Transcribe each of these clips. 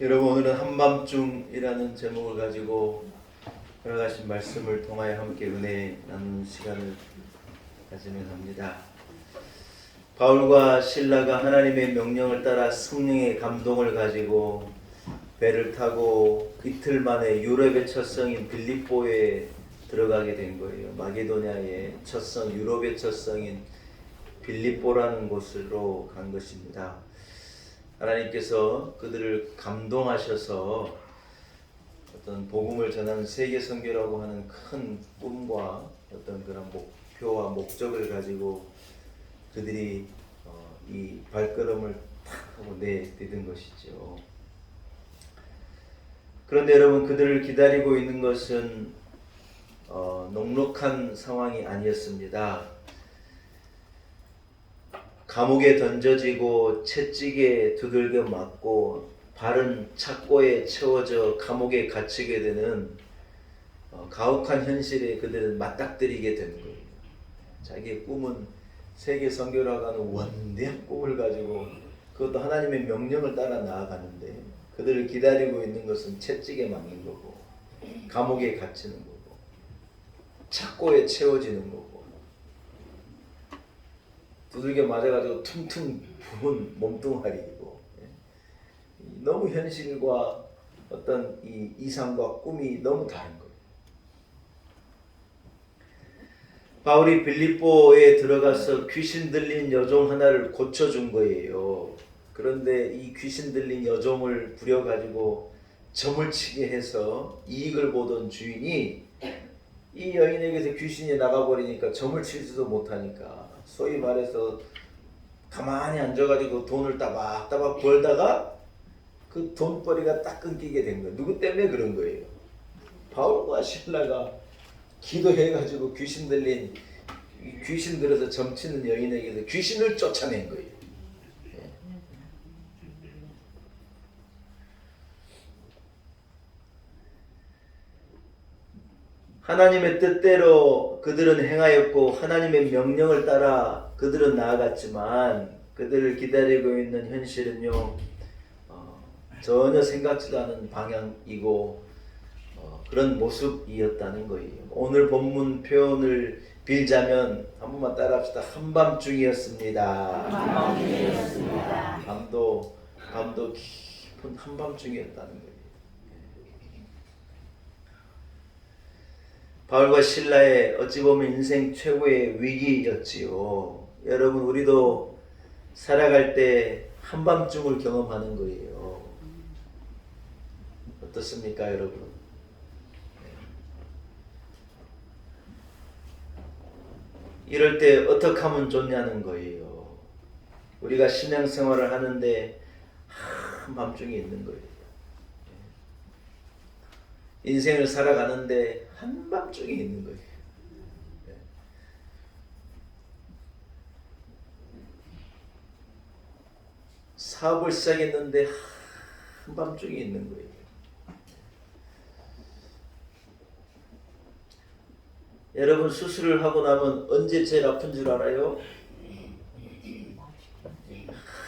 여러분, 오늘은 한밤중이라는 제목을 가지고 돌아가신 말씀을 통하여 함께 은혜 나누는 시간을 가지면 합니다. 바울과 실라가 하나님의 명령을 따라 성령의 감동을 가지고 배를 타고 이틀 만에 유럽의 첫 성인 빌립보에 들어가게 된 거예요. 마게도냐의 첫 성, 유럽의 첫 성인 빌립보라는 곳으로 간 것입니다. 하나님께서 그들을 감동하셔서 어떤 복음을 전하는 세계 선교라고 하는 큰 꿈과 어떤 그런 목표와 목적을 가지고 그들이 이 발걸음을 탁 하고 내딛은 것이죠. 그런데 여러분, 그들을 기다리고 있는 것은 녹록한 상황이 아니었습니다. 감옥에 던져지고 채찍에 두들겨 맞고 발은 착고에 채워져 감옥에 갇히게 되는 가혹한 현실에 그들은 맞닥뜨리게 되는 거예요. 자기의 꿈은 세계 선교라고 하는 원대한 꿈을 가지고 그것도 하나님의 명령을 따라 나아가는데 그들을 기다리고 있는 것은 채찍에 맞는 거고 감옥에 갇히는 거고 착고에 채워지는 거고 두들겨 맞아가지고 퉁퉁 부은 몸뚱아리이고, 너무 현실과 어떤 이 이상과 꿈이 너무 다른 거예요. 바울이 빌립보에 들어가서 귀신 들린 여종 하나를 고쳐준 거예요. 그런데 이 귀신 들린 여종을 부려가지고 점을 치게 해서 이익을 보던 주인이 이 여인에게서 귀신이 나가버리니까 점을 치지도 못하니까 소위 말해서 가만히 앉아가지고 돈을 따박따박 벌다가 그 돈벌이가 딱 끊기게 된 거예요. 누구 때문에 그런 거예요? 바울과 실라가 기도해가지고 귀신 들어서 점치는 여인에게서 귀신을 쫓아낸 거예요. 하나님의 뜻대로 그들은 행하였고 하나님의 명령을 따라 그들은 나아갔지만 그들을 기다리고 있는 현실은요 전혀 생각지도 않은 방향이고 그런 모습이었다는 거예요. 오늘 본문 표현을 빌자면 한 번만 따라합시다. 한밤중이었습니다. 밤도 깊은 한밤중이었다는 거예요. 바울과 실라의 어찌 보면 인생 최고의 위기였지요. 여러분, 우리도 살아갈 때 한밤중을 경험하는 거예요. 어떻습니까, 여러분? 이럴 때 어떻게 하면 좋냐는 거예요. 우리가 신앙생활을 하는데 한밤중이 있는 거예요. 인생을 살아가는데 한밤중이 있는 거예요. 사업을 시작했는데 한밤중이 있는 거예요. 여러분, 수술을 하고 나면 언제 제일 아픈 줄 알아요?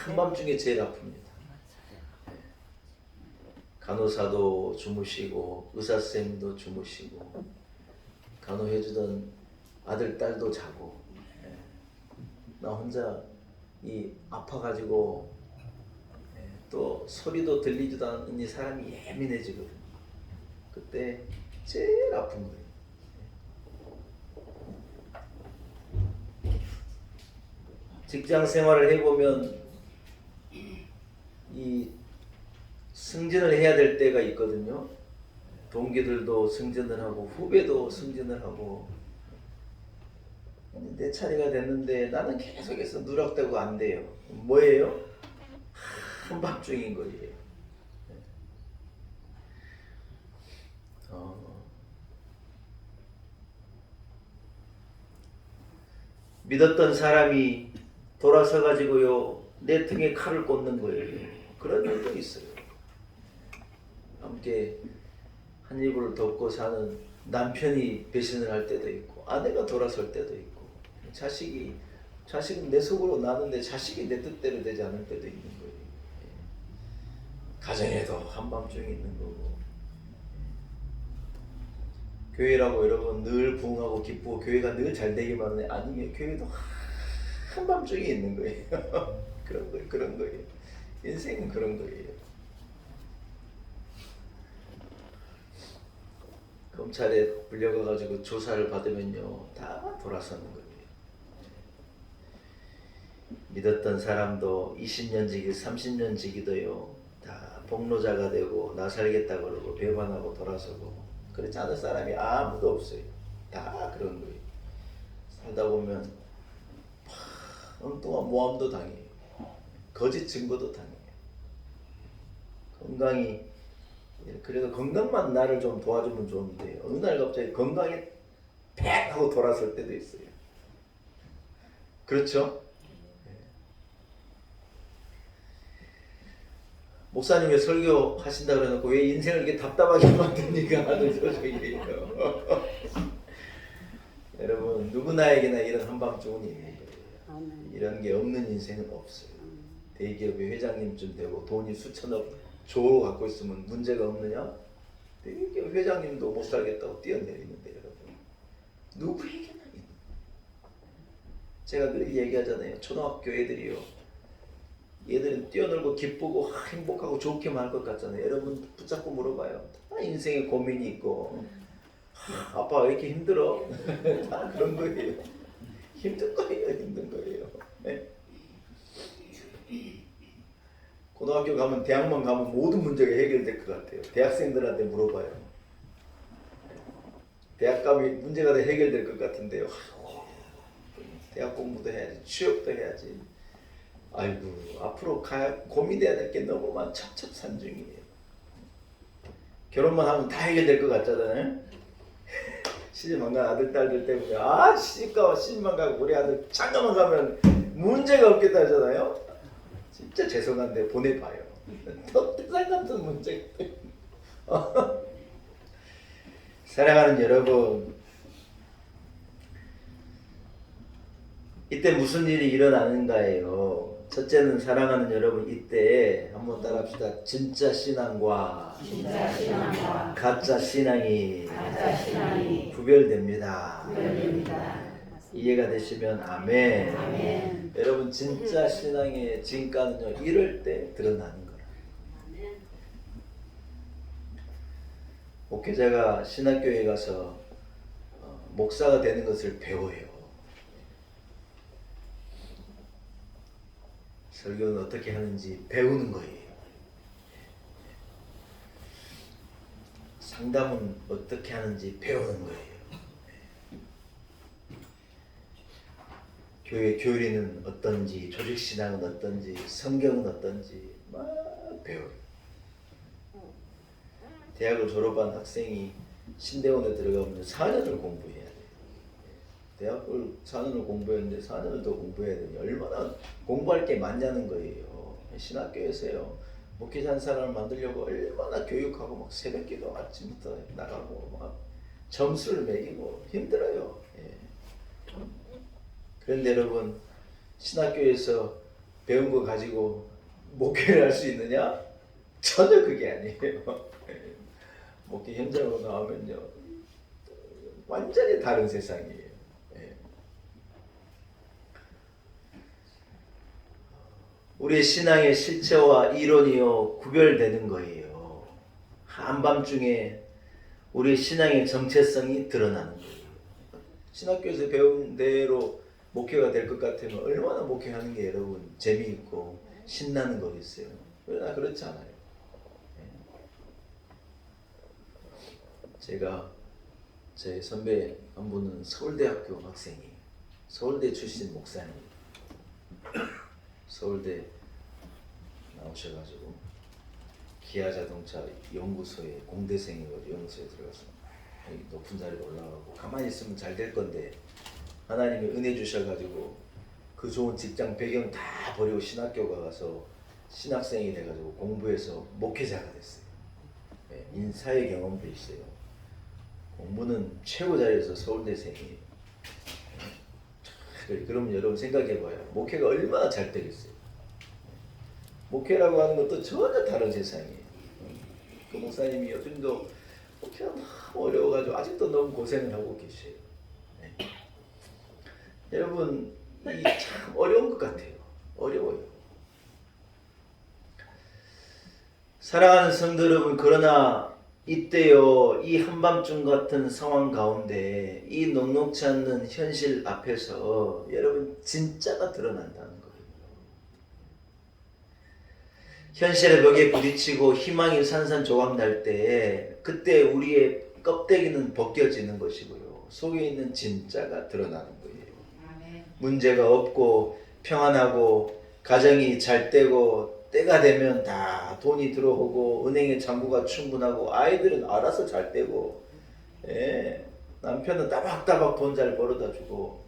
한밤중에 제일 아픕니다. 간호사도 주무시고 의사선생님도 주무시고 간호해주던 아들, 딸도 자고 나 혼자 아파가지고 또 소리도 들리지도 않는 사람이 예민해지거든요. 그때 제일 아픈 거예요. 직장 생활을 해보면 이 승진을 해야 될 때가 있거든요. 동기들도 승진을 하고 후배도 승진을 하고 내 차례가 됐는데 나는 계속해서 누락되고 안 돼요. 뭐예요? 한밤중인 거예요. 믿었던 사람이 돌아서 가지고요 내 등에 칼을 꽂는 거예요. 그런 일도 있어요. 함께 한 이불을 덮고 사는 남편이 배신을 할 때도 있고 아내가 돌아설 때도 있고 자식은 내 속으로 나는데 자식이 내 뜻대로 되지 않을 때도 있는 거예요. 가정에도 한밤중이 있는 거고, 교회라고 여러분 늘 부흥하고 기쁘고 교회가 늘 잘 되기만 하는데 아니에요. 교회도 한밤중이 있는 거예요. 그런 거예요. 인생은 그런 거예요. 검찰에 불려가가지고 조사를 받으면요 다 돌아서는 거예요. 믿었던 사람도 20년 지기 30년 지기도요 다 폭로자가 되고 나 살겠다 그러고 배반하고 돌아서고, 그렇지 않은 사람이 아무도 없어요. 다 그런 거예요. 살다 보면 엉뚱한 모함도 당해요. 거짓 증거도 당해요. 건강이, 그래도 건강만 나를 좀 도와주면 좋은데 어느 날 갑자기 건강이 팩 하고 돌아설 때도 있어요. 그렇죠? 목사님 왜 설교 하신다 그래놓고 왜 인생을 이렇게 답답하게 만드니까 하는 소리예요. 여러분 누구나에게나 이런 한밤중은 있는 거예요. 이런 게 없는 인생은 없어요. 대기업의 회장님쯤 되고 돈이 수천억 조 갖고 있으면 문제가 없느냐? 대기업 회장님도 못 살겠다고 뛰어내리는데 여러분 누구에게나 있는 거예요. 제가 늘 얘기하잖아요. 초등학교 애들이요. 얘들은 뛰어놀고 기쁘고 행복하고 좋게만 할 것 같잖아요. 여러분 붙잡고 물어봐요. 다 인생에 고민이 있고 아빠 왜 이렇게 힘들어? 다 그런 거예요. 힘든 거예요. 힘든 거예요. 네? 고등학교 가면 대학만 가면 모든 문제가 해결될 것 같아요. 대학생들한테 물어봐요. 대학 가면 문제가 다 해결될 것 같은데요. 대학 공부도 해야지, 취업도 해야지. 아이고 앞으로 고민돼야 될 게 너무 첩첩산중이에요. 결혼만 하면 다 해결될 것 같잖아요. 시집만 간 아들 딸들 때문에 시집가 시집만 가고 우리 아들 장가만 가면 문제가 없겠다 하잖아요. 진짜 죄송한데 보내봐요. 또 세상 같은 문제가 사랑하는 여러분, 이때 무슨 일이 일어나는가예요. 첫째는 사랑하는 여러분 이때 한번 따라합시다. 진짜 신앙과 가짜 신앙이 구별됩니다. 이해가 되시면 아멘. 아멘. 여러분 진짜 신앙의 진가는요 이럴 때 드러나는 거예요. 목회자가 신학교에 가서 목사가 되는 것을 배워요. 설교는 어떻게 하는지 배우는 거예요. 상담은 어떻게 하는지 배우는 거예요. 교회 교리는 어떤지, 조직신앙은 어떤지, 성경은 어떤지 막 배워요. 대학을 졸업한 학생이 신대원에 들어가면 4년을 공부해야 돼요. 대학을 4년을 공부했는데 4년을 더 공부해야 되니 얼마나 공부할 게 많냐는 거예요. 신학교에서요. 목회자 한 사람을 만들려고 얼마나 교육하고 막 새벽기도 아침부터 나가고 막 점수를 매기고 힘들어요. 예. 그런데 여러분 신학교에서 배운 거 가지고 목회를 할 수 있느냐? 전혀 그게 아니에요. 목회 현장으로 나오면요 완전히 다른 세상이에요. 예. 우리 신앙의 실체와 이론이요 구별되는 거예요. 한밤중에 우리 신앙의 정체성이 드러나는 거예요. 신학교에서 배운 대로 목회가 될 것 같으면 얼마나 목회하는 게 여러분 재미있고 신나는 거겠어요. 그러나 그렇지 않아요. 제가 제 선배 한 분은 서울대학교 학생이에요. 서울대 출신 목사님. 서울대 나오셔가지고 기아자동차 연구소에 공대생이고 연구소에 들어가서 높은 자리로 올라가고 가만히 있으면 잘 될 건데 하나님이 은혜 주셔가지고 그 좋은 직장 배경 다 버리고 신학교 가서 신학생이 돼가지고 공부해서 목회자가 됐어요. 네, 인사의 경험도 있어요. 공부는 최고 자리에서 서울대생이에요. 그러면 여러분 생각해봐요. 목회가 얼마나 잘 되겠어요. 목회라고 하는 것도 전혀 다른 세상이에요. 그 목사님이 요즘도 목회가 너무 어려워가지고 아직도 너무 고생을 하고 계세요. 네. 여러분 이 참 어려운 것 같아요. 어려워요. 사랑하는 성도 여러분, 그러나 이때요, 이 한밤중 같은 상황 가운데 이 녹록지 않는 현실 앞에서 여러분 진짜가 드러난다는 거예요. 현실의 벽에 부딪히고 희망이 산산조각 날 때 그때 우리의 껍데기는 벗겨지는 것이고요. 속에 있는 진짜가 드러나는 거예요. 문제가 없고 평안하고 가정이 잘 되고 때가 되면 다 돈이 들어오고 은행에 잔고가 충분하고 아이들은 알아서 잘 되고 예, 남편은 따박따박 돈 잘 벌어다 주고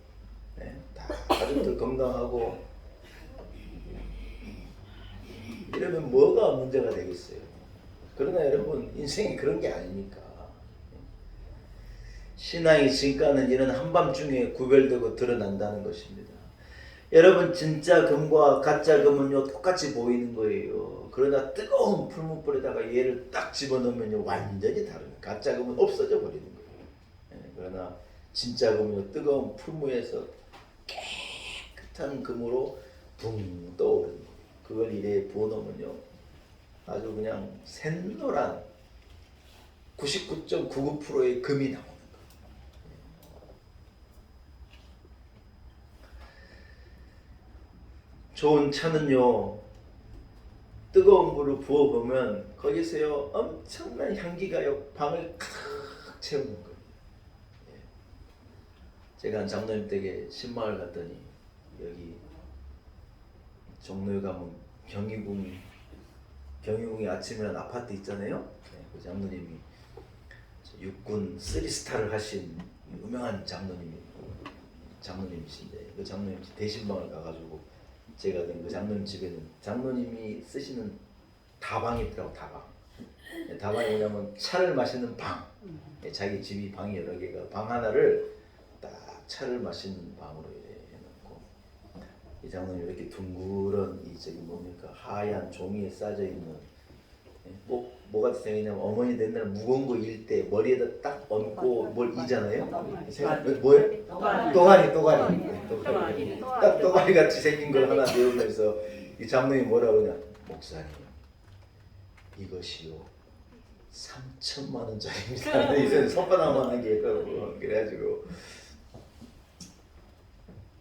예, 다 가족들 건강하고 이러면 뭐가 문제가 되겠어요. 그러나 여러분 인생이 그런 게 아니니까 신앙의 진가는 이런 한밤중에 구별되고 드러난다는 것입니다. 여러분 진짜 금과 가짜 금은요 똑같이 보이는 거예요. 그러나 뜨거운 풀무불에다가 얘를 딱 집어넣으면요 완전히 다른 가짜 금은 없어져 버리는 거예요. 그러나 진짜 금은요 뜨거운 풀무에서 깨끗한 금으로 붕 떠오르는 거예요. 그걸 이래 부어놓으면요 아주 그냥 샛노란 99.99%의 금이 나오는 거예요. 좋은 차는요 뜨거운 물을 부어보면 거기서요 엄청난 향기가요 방을 가득 채우는 거예요. 제가 한 장로님 댁에 신마을 갔더니 여기 종로에 가면 경희궁에 아침이란 아파트 있잖아요. 그 장로님이 육군 3스타를 하신 유명한 장로님이신데 그 장로님 대신방을 가가지고 제가 그 장로님 집에는 장로님이 쓰시는 다방이 있더라고. 다방이 뭐냐면 차를 마시는 방. 자기 집이 방이 여러 개가 방 하나를 딱 차를 마시는 방으로 해놓고 이 장로님 이렇게 둥그런 이 저기 뭡니까 하얀 종이에 싸져 있는 뭐가 생기냐면 어머니 옛날에 무거운 거 일 때 머리에다 딱 얹고 뭘 이잖아요. 뭐예요? 또가리. 딱 또가리 같이 생긴 걸 하나 배우면서 이 장로님이 뭐라고 그러냐? 목사님 이것이요 3천만 원짜리입니다. 이제 손바닥만한 게 있더라고. 그래가지고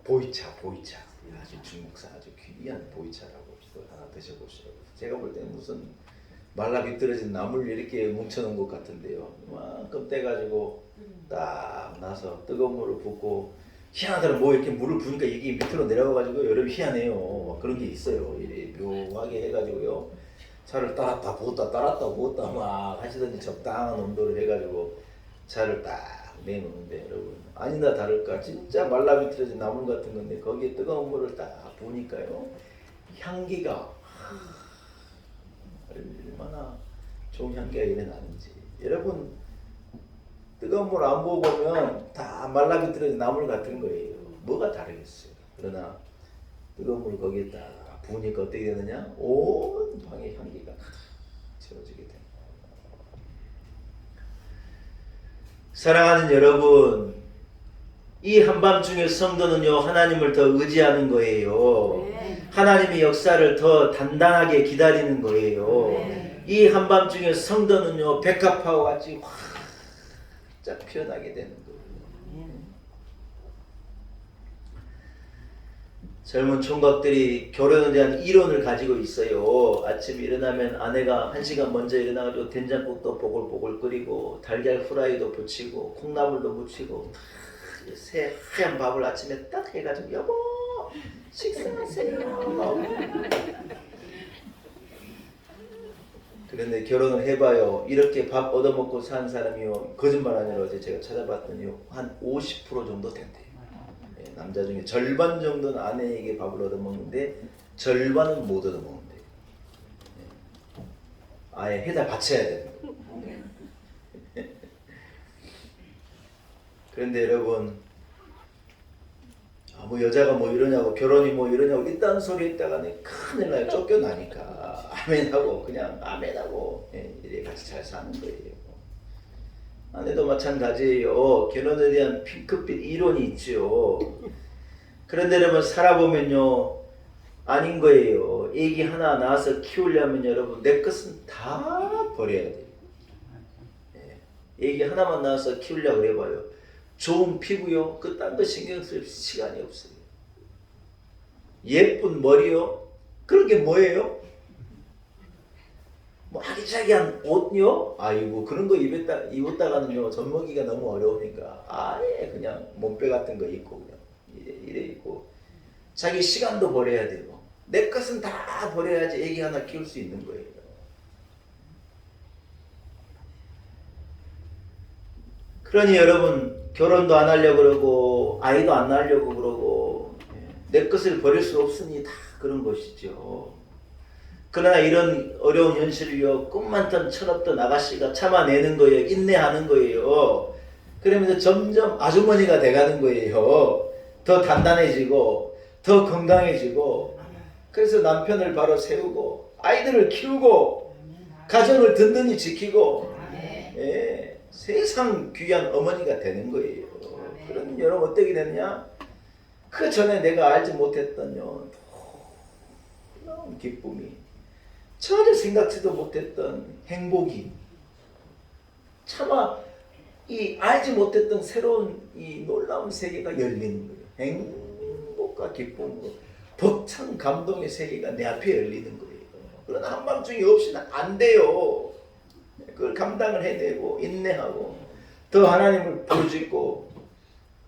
보이차 아주 중국산 아주 귀한 보이차라고 하나 드셔보시라고. 제가 볼 때는 무슨 말라 비틀어진 나물 이렇게 뭉쳐놓은 것 같은데요. 이만큼 떼가지고 딱 나서 뜨거운 물을 붓고 희한하더라. 뭐 이렇게 물을 부으니까 이게 밑으로 내려가가지고 여러분 희한해요. 그런 게 있어요. 이렇게 묘하게 해가지고요. 차를 따랐다 부었다 막 하시더니 적당한 온도를 해가지고 차를 딱 내놓는데 여러분 아니나 다를까 진짜 말라 비틀어진 나물 같은 건데 거기에 뜨거운 물을 딱 부으니까요. 향기가 얼마나 좋은 향기가 일어나는지. 여러분 뜨거운 물 안 부어보면 다 말라 비틀어진 나물 같은 거예요. 뭐가 다르겠어요. 그러나 뜨거운 물 거기에 딱 부으니까 어떻게 되느냐? 온 방의 향기가 채워지게 됩니다. 사랑하는 여러분, 이 한밤중에 성도는요 하나님을 더 의지하는 거예요. 하나님의 역사를 더 단단하게 기다리는 거예요. 이 한밤중에 성도는요 백합화와 같이 활짝 피어나게 되는 거예요. 젊은 총각들이 결혼에 대한 이론을 가지고 있어요. 아침에 일어나면 아내가 1시간 먼저 일어나가지고 된장국도 보글보글 끓이고 달걀 후라이도 부치고 콩나물도 무치고 새 하얀 밥을 아침에 딱 해가지고 여보 식사하세요. 그런데 결혼을 해봐요. 이렇게 밥 얻어먹고 산 사람이요 거짓말 아니라 어제 제가 찾아봤더니요 한 50% 정도 된대요. 남자 중에 절반 정도는 아내에게 밥을 얻어먹는데 절반은 못 얻어먹는대요. 아예 해다 바쳐야 되는 거예요. 그런데 여러분 뭐 여자가 뭐 이러냐고 결혼이 뭐 이러냐고 이딴 소리 했다가는 큰일 나요. 쫓겨나니까. 아멘하고 그냥 아멘하고 이래 같이 잘 사는 거예요. 아내도 마찬가지예요. 결혼에 대한 핑크빛 이론이 있죠. 그런데 여러분 살아보면요 아닌 거예요. 애기 하나 낳아서 키우려면 여러분 내 것은 다 버려야 돼요. 애기 하나만 낳아서 키우려고 그래봐요. 좋은 피부요 그딴 거 신경 쓸 시간이 없어요. 예쁜 머리요 그런 게 뭐예요? 뭐 아기자기한 옷요? 아이고 그런 거 입었다가는요 젖먹이가 너무 어려우니까 아예 그냥 몸빼 같은 거 입고 그냥 이래 입고 자기 시간도 버려야 되고 내 것은 다 버려야지 애기 하나 키울 수 있는 거예요. 그러니 여러분 결혼도 안 하려고 그러고 아이도 안 낳으려고 그러고 내 것을 버릴 수 없으니 다 그런 것이죠. 그러나 이런 어려운 현실을요 꿈 많던 철없던 아가씨가 참아내는 거예요. 인내하는 거예요. 그러면서 점점 아주머니가 돼가는 거예요. 더 단단해지고 더 건강해지고 그래서 남편을 바로 세우고 아이들을 키우고 가정을 든든히 지키고 세상 귀한 어머니가 되는 거예요. 그러면 여러분 어떻게 되느냐? 그 전에 내가 알지 못했던 놀라운 기쁨이 전혀 생각지도 못했던 행복이 차마 이 알지 못했던 새로운 이 놀라운 세계가 열리는 거예요. 행복과 기쁨으로 벅찬 감동의 세계가 내 앞에 열리는 거예요. 그러나 한밤중이 없이는 안 돼요. 그걸 감당을 해내고 인내하고 더 하나님을 부르짖고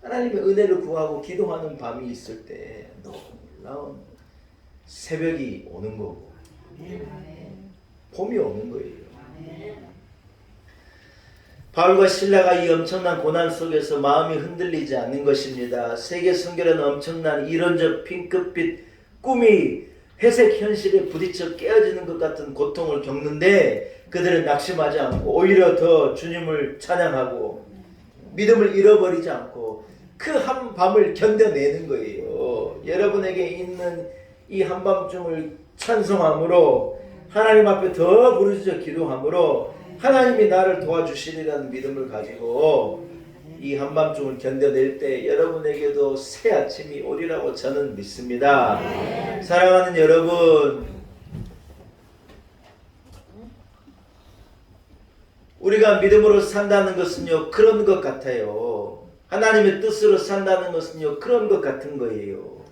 하나님의 은혜를 구하고 기도하는 밤이 있을 때 놀라운 새벽이 오는 거고 봄이 오는 거예요. 바울과 실라가 이 엄청난 고난 속에서 마음이 흔들리지 않는 것입니다. 세계 선교라는 엄청난 이론적 핑크빛 꿈이 회색 현실에 부딪혀 깨어지는 것 같은 고통을 겪는데 그들은 낙심하지 않고 오히려 더 주님을 찬양하고 믿음을 잃어버리지 않고 그 한밤을 견뎌내는 거예요. 여러분에게 있는 이 한밤중을 찬송함으로 하나님 앞에 더 부르짖어 기도함으로 하나님이 나를 도와주시리라는 믿음을 가지고 이 한밤중을 견뎌낼 때 여러분에게도 새 아침이 오리라고 저는 믿습니다. 사랑하는 여러분, 우리가 믿음으로 산다는 것은요 그런 것 같아요. 하나님의 뜻으로 산다는 것은요 그런 것 같은 거예요.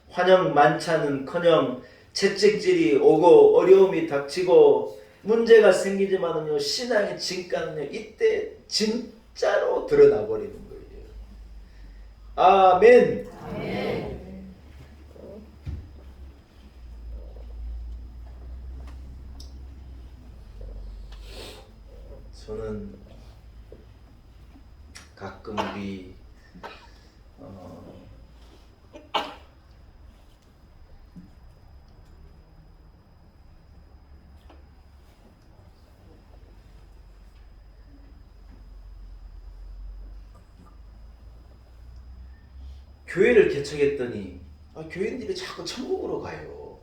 환영 만찬은커녕 채찍질이 오고 어려움이 닥치고 문제가 생기지만은요 신앙의 진가는요 이때 진짜로 드러나 버리는 거예요. 아멘. 아멘. 저는 가끔 우리 교회를 개척했더니 교인들이 자꾸 천국으로 가요.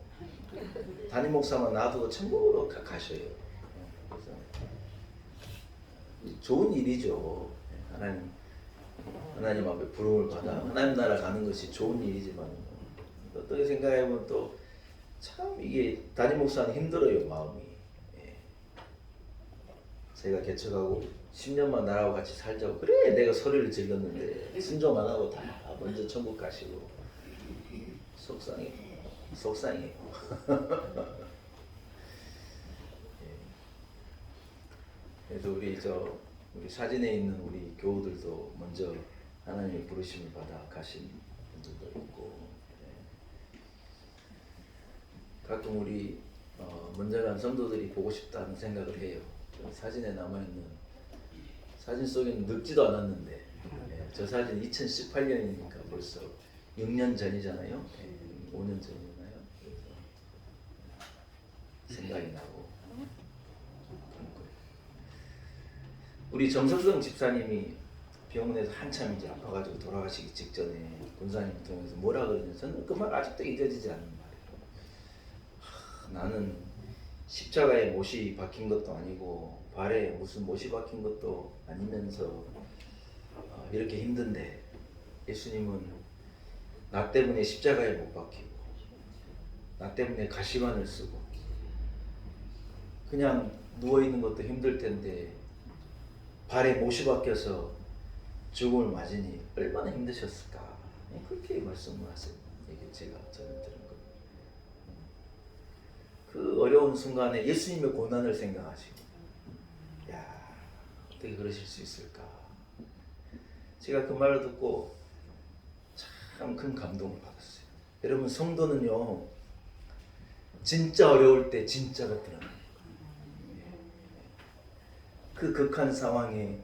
담임 목사만 놔두고 천국으로 가셔요. 그래서 좋은 일이죠. 하나님 앞에 부름을 받아 하나님 나라 가는 것이 좋은 일이지만 어떻게 생각해보면 또 참 이게 담임 목사는 힘들어요. 마음이. 제가 개척하고 10년만 나라고 같이 살자고 그래 내가 소리를 질렀는데 순종 안 하고 다 먼저 천국 가시고 속상해요. 그래서 우리 사진에 있는 우리 교우들도 먼저 하나님의 부르심을 받아 가신 분들도 있고 가끔 우리 먼저 간 성도들이 보고 싶다는 생각을 해요. 사진에 남아있는 사진 속에는 늙지도 않았는데 저 사진 2018년이니까 벌써 6년 전이잖아요. 5년 전이잖아요. 그래서 생각이 나고 그런 거예요. 우리 정석성 집사님이 병원에서 한참 이제 아파가지고 돌아가시기 직전에 군사님 통해서 뭐라 그러냐 저는 그 말 아직도 잊어지지 않는 말이에요. 나는 십자가에 못이 박힌 것도 아니고 발에 무슨 못이 박힌 것도 아니면서 이렇게 힘든데 예수님은 나 때문에 십자가에 못 박히고 나 때문에 가시관을 쓰고 그냥 누워있는 것도 힘들 텐데 발에 못이 박혀서 죽음을 맞으니 얼마나 힘드셨을까. 그렇게 말씀을 하세요. 이게 제가 저는 들은 겁니다. 그 어려운 순간에 예수님의 고난을 생각하시고 야, 어떻게 그러실 수 있을까. 제가 그 말을 듣고 참 큰 감동을 받았어요. 여러분, 성도는요 진짜 어려울 때 진짜가 드러나요. 그 극한 상황에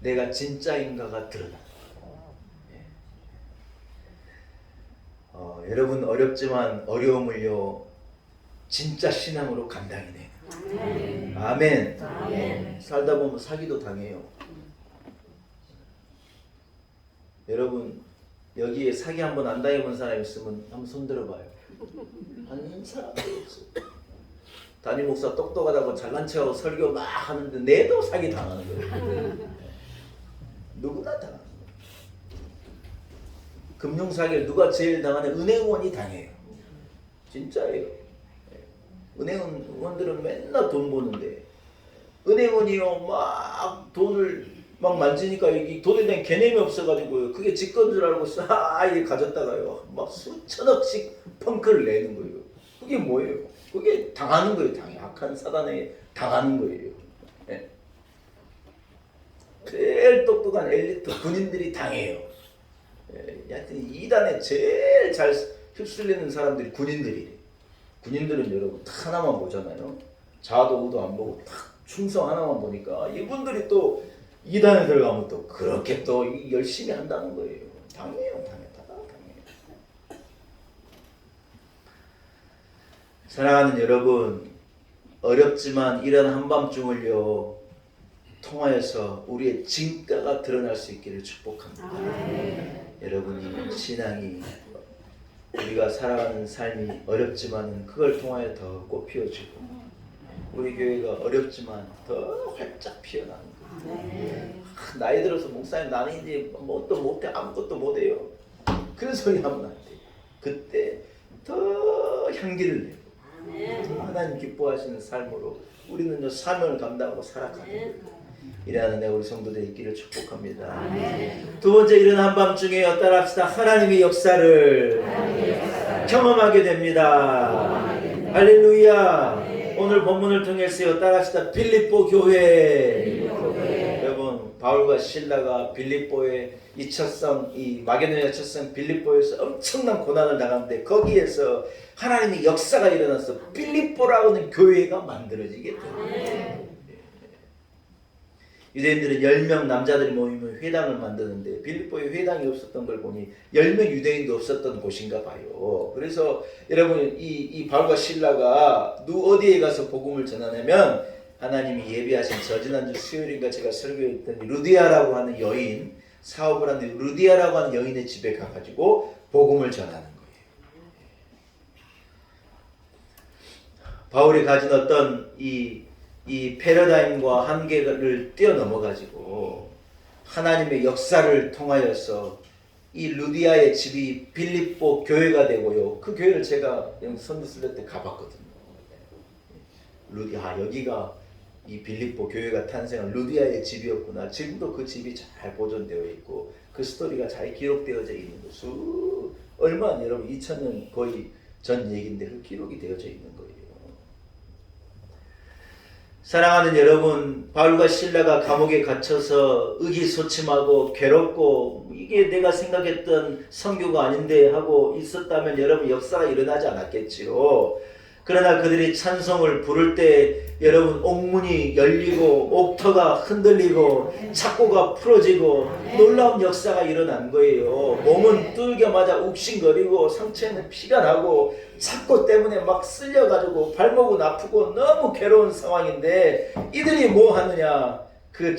내가 진짜인가가 드러나요. 여러분, 어렵지만 어려움을요 진짜 신앙으로 감당해내요. 아멘. 아멘. 살다 보면 사기도 당해요. 여러분, 여기에 사기 한번 안 당해본 사람 있으면 한번 손 들어봐요. 한 사람도 없어요. 담임 목사 똑똑하다고 잘난 척하고 설교 막 하는데 내도 사기 당하는 거예요. 누구나 당하는 거예요. 금융사기를 누가 제일 당하냐? 은행원이 당해요. 진짜예요. 은행원들은 맨날 돈 버는데 은행원이요 막 돈을 막 만지니까 이 돈에 대한 개념이 없어가지고요. 그게 직권 줄 알고 싹 가졌다가요 막 수천억씩 펑크를 내는 거예요. 그게 뭐예요? 그게 당하는 거예요. 악한 사단에 당하는 거예요. 네. 제일 똑똑한 엘리트 군인들이 당해요. 하여튼 이단에 제일 잘 휩쓸리는 사람들이 군인들이래. 군인들은 여러분 딱 하나만 보잖아요. 좌도 우도 안 보고 딱 충성 하나만 보니까 이분들이 또 이단에 들어가면 또 그렇게 또 열심히 한다는 거예요. 당해요. 사랑하는 여러분, 어렵지만 이런 한밤중을요 통하여서 우리의 진가가 드러날 수 있기를 축복합니다. 여러분이 신앙이 우리가 살아가는 삶이 어렵지만 그걸 통하여 더 꽃피워지고 우리 교회가 어렵지만 더 활짝 피어나는 거예요. 나이 들어서 목사님 나는 이제 뭣도 못해 아무것도 못해요 그런 소리 하면 안 돼요. 그때 더 향기를 내고 하나님 기뻐하시는 삶으로 우리는 사명을 감당하고 살아가는 거예요. 이러한 우리 성도들 있기를 축복합니다. 두 번째, 이런 한밤중에 따라합시다. 하나님의 역사를 경험하게 됩니다. 할렐루야. 오늘 본문을 통해서 따라합시다. 빌립보 교회. 여러분, 바울과 실라가 빌립보의 이 마게도냐 첫성 빌립보에서 엄청난 고난을 당하는데 거기에서 하나님의 역사가 일어나서 빌립보라고 하는 교회가 만들어지게 됩니다. 유대인들은 10명 남자들이 모이면 회당을 만드는데 빌립보에 회당이 없었던 걸 보니 10명 유대인도 없었던 곳인가 봐요. 그래서 여러분 이 바울과 실라가 어디에 가서 복음을 전하냐면 하나님이 예비하신 지난주 수요일인가 제가 설교했던 루디아라고 하는 여인, 사업을 하는 루디아라고 하는 여인의 집에 가가지고 복음을 전하는 거예요. 바울이 가진 어떤 이 패러다임과 한계를 뛰어넘어가지고 하나님의 역사를 통하여서 이 루디아의 집이 빌립보 교회가 되고요. 그 교회를 제가 선교 쓸 때 가봤거든요. 여기가 이 빌립보 교회가 탄생한 루디아의 집이었구나. 지금도 그 집이 잘 보존되어 있고 그 스토리가 잘 기록되어져 있는 거죠. 얼마 여러분 2000년 거의 전 얘기인데 그 기록이 되어져 있는 거예요. 사랑하는 여러분, 바울과 실라가 감옥에 갇혀서 의기소침하고 괴롭고 이게 내가 생각했던 선교가 아닌데 하고 있었다면 여러분 역사가 일어나지 않았겠지요. 그러나 그들이 찬송을 부를 때 여러분 옥문이 열리고 옥터가 흔들리고 착고가 풀어지고 놀라운 역사가 일어난 거예요. 몸은 뚫자마자 욱신거리고 상처에는 피가 나고 착고 때문에 막 쓸려가지고 발목은 아프고 너무 괴로운 상황인데 이들이 뭐 하느냐? 그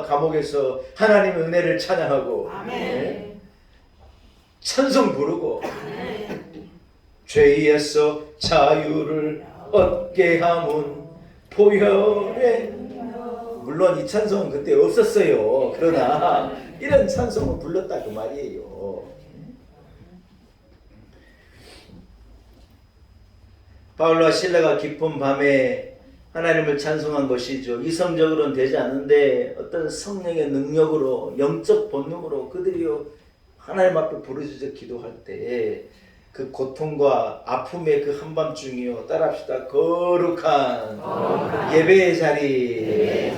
감옥에서 하나님의 은혜를 찬양하고 찬송 부르고 죄에서 자유를 어깨하문 포효래. 물론 이 찬송은 그때 없었어요. 그러나 이런 찬송을 불렀다 그 말이에요. 바울과 실라가 깊은 밤에 하나님을 찬송한 것이죠. 이성적으로는 되지 않는데 어떤 성령의 능력으로, 영적 본능으로 그들이 하나님 앞에 부르짖어 기도할 때 그 고통과 아픔의 그 한밤중이요, 따라합시다. 거룩한 예배의 자리.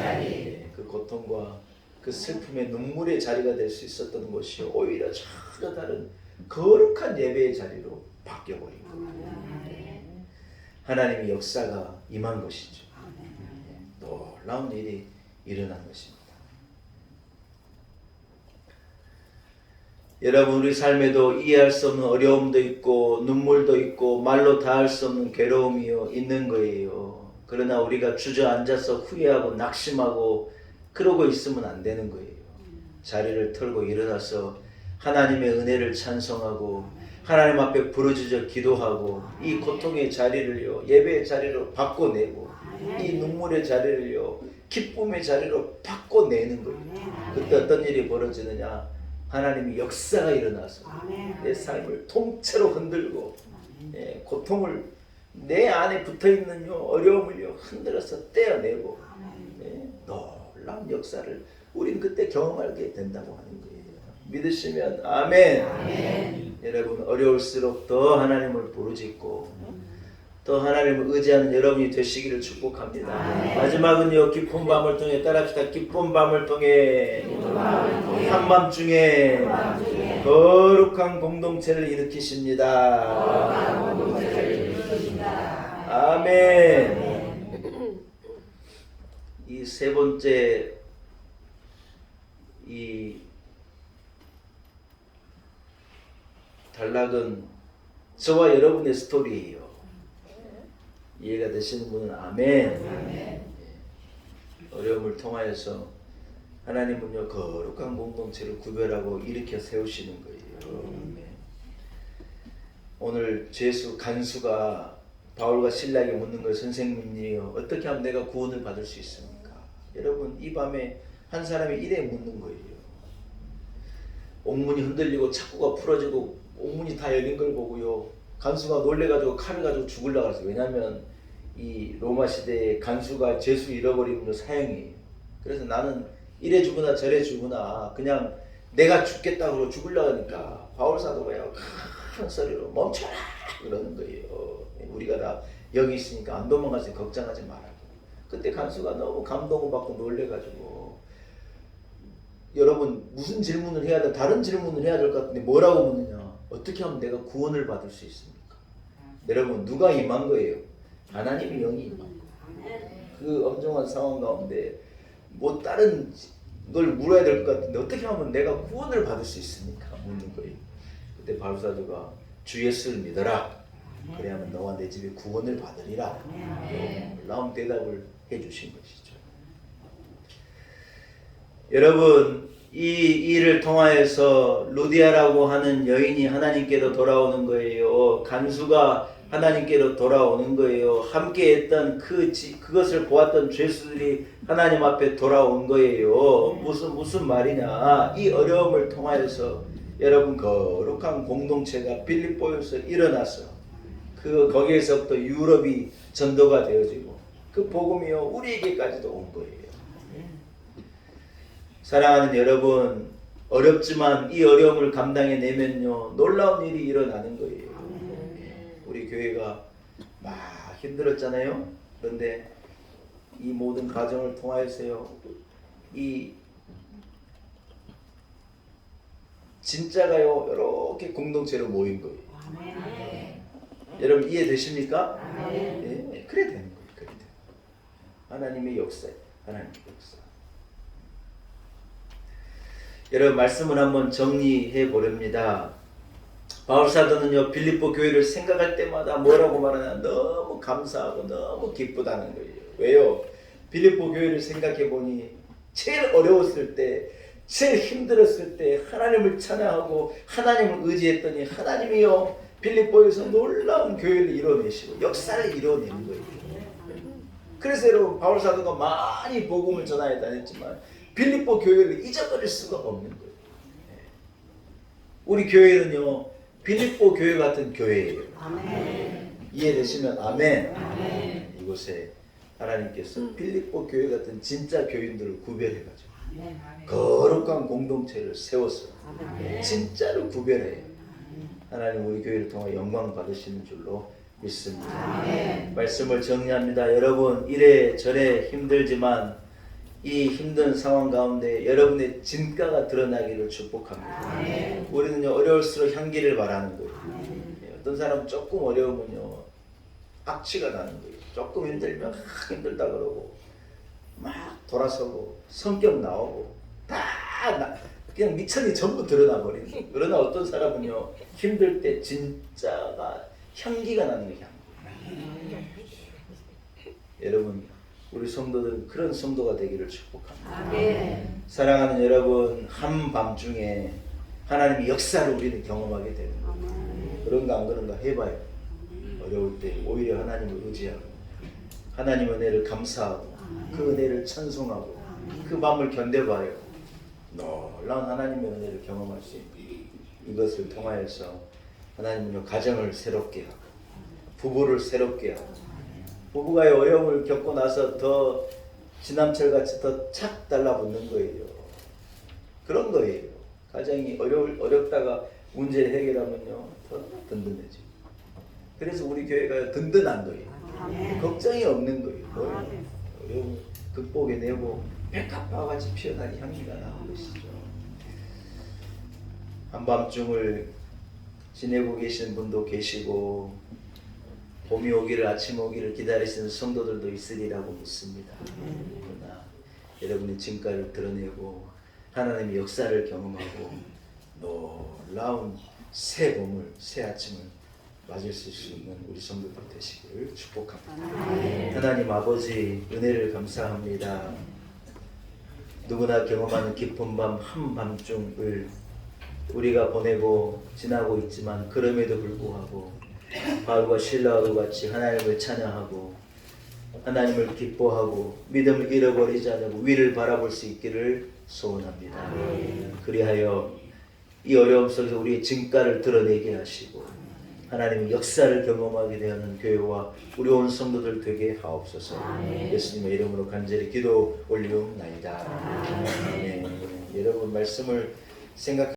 그 고통과 그 슬픔의 눈물의 자리가 될 수 있었던 것이 오히려 전혀 다른 거룩한 예배의 자리로 바뀌어버린 겁니다. 하나님의 역사가 임한 것이죠. 놀라운 일이 일어난 것입니다. 여러분, 우리 삶에도 이해할 수 없는 어려움도 있고 눈물도 있고 말로 다할 수 없는 괴로움이 있는 거예요. 그러나 우리가 주저앉아서 후회하고 낙심하고 그러고 있으면 안 되는 거예요. 자리를 털고 일어나서 하나님의 은혜를 찬송하고 하나님 앞에 부르짖어 기도하고 이 고통의 자리를요, 예배의 자리로 바꿔내고 이 눈물의 자리를요, 기쁨의 자리로 바꿔내는 거예요. 그때 어떤 일이 벌어지느냐? 하나님의 역사가 일어나서 내 삶을 통째로 흔들고 고통을 내 안에 붙어있는 어려움을 흔들어서 떼어내고 놀라운 역사를 우린 그때 경험하게 된다고 하는 거예요. 믿으시면 아멘. 여러분, 어려울수록 더 하나님을 부르짖고 또 하나님을 의지하는 여러분이 되시기를 축복합니다. 마지막은요, 깊은 밤을 통해 따라합시다. 깊은 밤을 통해 한밤중에 거룩한 공동체를 일으키십니다. 아멘. 이 세 번째 이 단락은 저와 여러분의 스토리예요. 이해가 되시는 분은 아멘. 어려움을 통하여서 하나님은요, 거룩한 공동체를 구별하고 일으켜 세우시는 거예요. 오늘 죄수 간수가 바울과 실라에게 묻는 거예요. 선생님이요, 어떻게 하면 내가 구원을 받을 수 있습니까? 여러분, 이 밤에 한 사람이 이래 묻는 거예요. 옥문이 흔들리고 창구가 풀어지고 옥문이 다 열린 걸 보고요, 간수가 놀래가지고 칼을 가지고 죽으려고 했어요. 왜냐하면 이 로마 시대에 간수가 죄수 잃어버리면 사형이에요. 그래서 나는 이래 죽으나 저래 죽으나 그냥 내가 죽겠다고 죽으려고 하니까 바울 사도가요, 큰 소리로 멈춰라 그러는 거예요. 우리가 다 여기 있으니까 안 도망가서 걱정하지 말라고. 그때 간수가 너무 감동을 받고 놀래가지고, 여러분 무슨 질문을 해야 돼? 다른 질문을 해야 될 것 같은데 뭐라고 묻느냐? 어떻게 하면 내가 구원을 받을 수 있습니까? 여러분, 누가 임한 거예요? 하나님의 영이 임한 거예요. 그 엄정한 상황 가운데 뭐 다른 걸 물어야 될 것 같은데 어떻게 하면 내가 구원을 받을 수 있습니까? 묻는 거예요. 그때 바울 사도가 주 예수를 믿어라. 그래야만 너와 내 집에 구원을 받으리라. 놀라운 대답을 해주신 것이죠. 여러분, 이 일을 통하여서 루디아라고 하는 여인이 하나님께로 돌아오는 거예요. 간수가 하나님께로 돌아오는 거예요. 함께했던 그것을 보았던 죄수들이 하나님 앞에 돌아온 거예요. 무슨 말이냐? 이 어려움을 통하여서 여러분, 거룩한 공동체가 빌립보에서 일어나서 거기에서부터 유럽이 전도가 되어지고 그 복음이요, 우리에게까지도 온 거예요. 사랑하는 여러분, 어렵지만 이 어려움을 감당해내면요, 놀라운 일이 일어나는 거예요. 우리 교회가 막 힘들었잖아요. 그런데 이 모든 과정을 통하여서요, 이 진짜가요, 이렇게 공동체로 모인 거예요. 여러분, 이해되십니까? 네, 그래 되는 거예요. 그래 되는 거예요. 하나님의 역사예요. 하나님의 역사. 여러분, 말씀을 한번 정리해 보렵니다. 바울 사도는요, 빌립보 교회를 생각할 때마다 뭐라고 말하냐? 너무 감사하고 너무 기쁘다는 거예요. 왜요? 빌립보 교회를 생각해 보니 제일 어려웠을 때, 제일 힘들었을 때 하나님을 찬양하고 하나님을 의지했더니 하나님이요, 빌립보에서 놀라운 교회를 이뤄내시고 역사를 이뤄내는 거예요. 그래서 여러분 바울 사도가 많이 복음을 전하여 다녔지만 빌립보 교회를 잊어버릴 수가 없는 거예요. 우리 교회는요 빌립보 교회 같은 교회예요. 아멘. 이해되시면 아멘. 아멘. 이곳에 하나님께서 빌립보 교회 같은 진짜 교인들을 구별해가지고 아멘. 거룩한 공동체를 세워서 아멘. 진짜로 구별해요. 하나님 우리 교회를 통해 영광 받으시는 줄로 믿습니다. 아멘. 말씀을 정리합니다. 여러분 이래저래 힘들지만 이 힘든 상황 가운데 여러분의 진가가 드러나기를 축복합니다. 아멘. 우리는요 어려울수록 향기를 바라는 거예요. 아멘. 어떤 사람은 조금 어려우면요 악취가 나는 거예요. 조금 힘들면 힘들다 그러고 막 돌아서고 성격 나오고 그냥 미천이 전부 드러나 버리는 거예요. 그러나 어떤 사람은요 힘들 때 진짜가 향기가 나는 거예요. 여러분 우리 성도들은 그런 성도가 되기를 축복합니다. 아멘. 사랑하는 여러분 한밤중에 하나님의 역사를 우리는 경험하게 되는 거예요. 그런가 안 그런가 해봐요. 어려울 때 오히려 하나님을 의지하고 하나님 은혜를 감사하고 그 은혜를 찬송하고 그 밤을 견뎌봐요. 놀라운 하나님의 은혜를 경험할 수 있는 이것을 통하여서 하나님은요 가정을 새롭게 하고 부부를 새롭게 하고 부부가 어려움을 겪고 나서 더 지남철같이 더 착 달라붙는 거예요. 그런 거예요. 가정이 어렵다가 문제를 해결하면요 더 든든해지고. 그래서 우리 교회가 든든한 거예요. 걱정이 없는 거예요. 어려움을 극복해내고 백합화와 같이 피어난 향기가 나는 것이죠. 한밤중을 지내고 계신 분도 계시고 봄이 오기를 아침 오기를 기다리시는 성도들도 있으리라고 믿습니다. 그러나 여러분의 진가를 드러내고 하나님의 역사를 경험하고 놀라운 새 봄을 새 아침을 맞을 수 있는 우리 성도들 되시기를 축복합니다. 하나님 아버지 은혜를 감사합니다. 누구나 경험하는 깊은 밤 한밤중을 우리가 보내고 지나고 있지만 그럼에도 불구하고 바울과 실라와 같이 하나님을 찬양하고 하나님을 기뻐하고 믿음을 잃어버리지 않고 위를 바라볼 수 있기를 소원합니다. 그리하여 이 어려움 속에서 우리의 진가를 드러내게 하시고 하나님의 역사를 경험하게 되는 교회와 우리 온 성도들 되게 하옵소서. 예수님의 이름으로 간절히 기도 올리옵나이다. 여러분 말씀을 생각